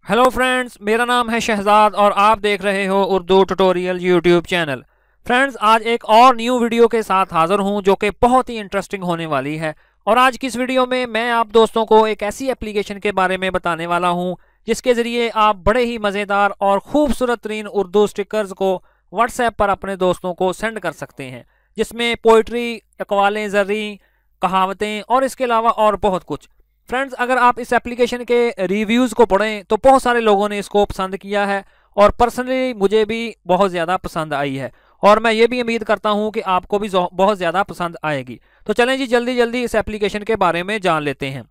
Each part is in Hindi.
हेलो फ्रेंड्स, मेरा नाम है शहजाद और आप देख रहे हो Urdu tutorial YouTube channel. Friends, आज एक और न्यू वीडियो के साथ हाजिर हूं जो कि बहुत ही इंटरेस्टिंग होने वाली है। और आज की इस वीडियो में मैं आप दोस्तों को एक ऐसी एप्लीकेशन के बारे में बताने वाला हूं जिसके ज़रिए आप बड़े ही मज़ेदार और खूबसूरत तरीन उर्दू स्टिकर्स को व्हाट्सएप पर अपने दोस्तों को सेंड कर सकते हैं, जिसमें पोइट्री, अक़वालें ज़र्री, कहावतें और इसके अलावा और बहुत कुछ। फ्रेंड्स, अगर आप इस एप्लीकेशन के रिव्यूज़ को पढ़ें तो बहुत सारे लोगों ने इसको पसंद किया है और पर्सनली मुझे भी बहुत ज़्यादा पसंद आई है और मैं ये भी उम्मीद करता हूँ कि आपको भी बहुत ज़्यादा पसंद आएगी। तो चलें जी, जल्दी जल्दी इस एप्लीकेशन के बारे में जान लेते हैं।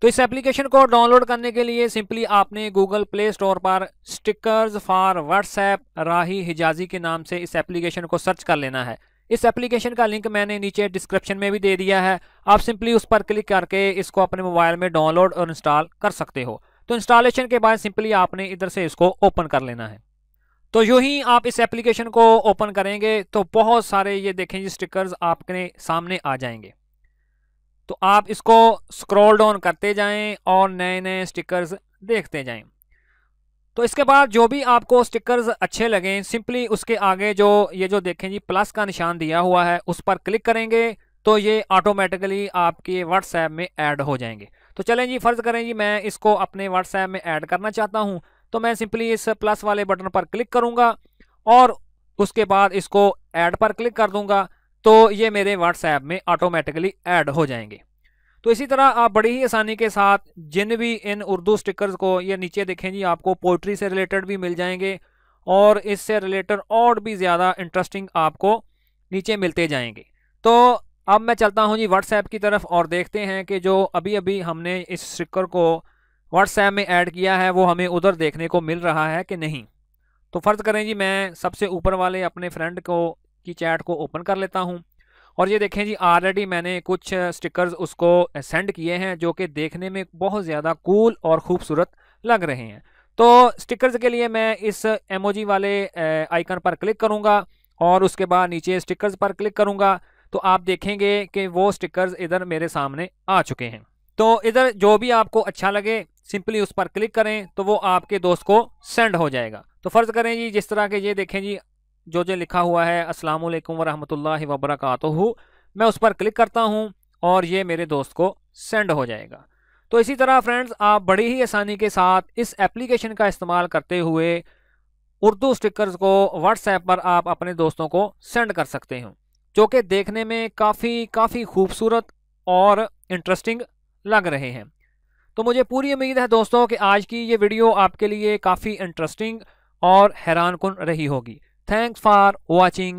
तो इस एप्लीकेशन को डाउनलोड करने के लिए सिंपली आपने गूगल प्ले स्टोर पर स्टिकर्स फॉर व्हाट्सएप राही हिजाजी के नाम से इस एप्लीकेशन को सर्च कर लेना है। इस एप्लीकेशन का लिंक मैंने नीचे डिस्क्रिप्शन में भी दे दिया है। आप सिंपली उस पर क्लिक करके इसको अपने मोबाइल में डाउनलोड और इंस्टॉल कर सकते हो। तो इंस्टॉलेशन के बाद सिंपली आपने इधर से इसको ओपन कर लेना है। तो यूं ही आप इस एप्लीकेशन को ओपन करेंगे तो बहुत सारे ये देखें जी स्टिकर्स आपके सामने आ जाएंगे। तो आप इसको स्क्रॉल डाउन करते जाएं और नए नए स्टिकर्स देखते जाएं। तो इसके बाद जो भी आपको स्टिकर्स अच्छे लगें, सिंपली उसके आगे जो देखें जी प्लस का निशान दिया हुआ है उस पर क्लिक करेंगे तो ये ऑटोमेटिकली आपके व्हाट्सएप में ऐड हो जाएंगे। तो चलें जी, फ़र्ज़ करें जी मैं इसको अपने व्हाट्सएप में ऐड करना चाहता हूं, तो मैं सिंपली इस प्लस वाले बटन पर क्लिक करूंगा और उसके बाद इसको ऐड पर क्लिक कर दूंगा तो ये मेरे व्हाट्सएप में ऑटोमेटिकली ऐड हो जाएंगे। तो इसी तरह आप बड़ी ही आसानी के साथ जिन भी इन उर्दू स्टिकर्स को, ये नीचे देखें जी आपको पोइट्री से रिलेटेड भी मिल जाएंगे और इससे रिलेटेड और भी ज़्यादा इंटरेस्टिंग आपको नीचे मिलते जाएंगे। तो अब मैं चलता हूं जी व्हाट्सएप की तरफ और देखते हैं कि जो अभी अभी हमने इस स्टिकर को व्हाट्सएप में ऐड किया है वो हमें उधर देखने को मिल रहा है कि नहीं। तो फ़र्ज़ करें जी मैं सबसे ऊपर वाले अपने फ्रेंड को की चैट को ओपन कर लेता हूँ और ये देखें जी ऑलरेडी मैंने कुछ स्टिकर्स उसको सेंड किए हैं जो कि देखने में बहुत ज़्यादा कूल और ख़ूबसूरत लग रहे हैं। तो स्टिकर्स के लिए मैं इस एमोजी वाले आइकन पर क्लिक करूँगा और उसके बाद नीचे स्टिकर्स पर क्लिक करूँगा तो आप देखेंगे कि वो स्टिकर्स इधर मेरे सामने आ चुके हैं। तो इधर जो भी आपको अच्छा लगे सिंपली उस पर क्लिक करें तो वो आपके दोस्त को सेंड हो जाएगा। तो फ़र्ज़ करें जी जिस तरह के ये देखें जी जो लिखा हुआ है अस्सलाम वालेकुम वरहमतुल्लाहि वबरकातुहू, मैं उस पर क्लिक करता हूं और ये मेरे दोस्त को सेंड हो जाएगा। तो इसी तरह फ्रेंड्स, आप बड़ी ही आसानी के साथ इस एप्लीकेशन का इस्तेमाल करते हुए उर्दू स्टिकर्स को व्हाट्सएप पर आप अपने दोस्तों को सेंड कर सकते हो, जो कि देखने में काफ़ी खूबसूरत और इंटरेस्टिंग लग रहे हैं। तो मुझे पूरी उम्मीद है दोस्तों कि आज की ये वीडियो आपके लिए काफ़ी इंटरेस्टिंग और हैरान कुन रही होगी। Thanks for watching.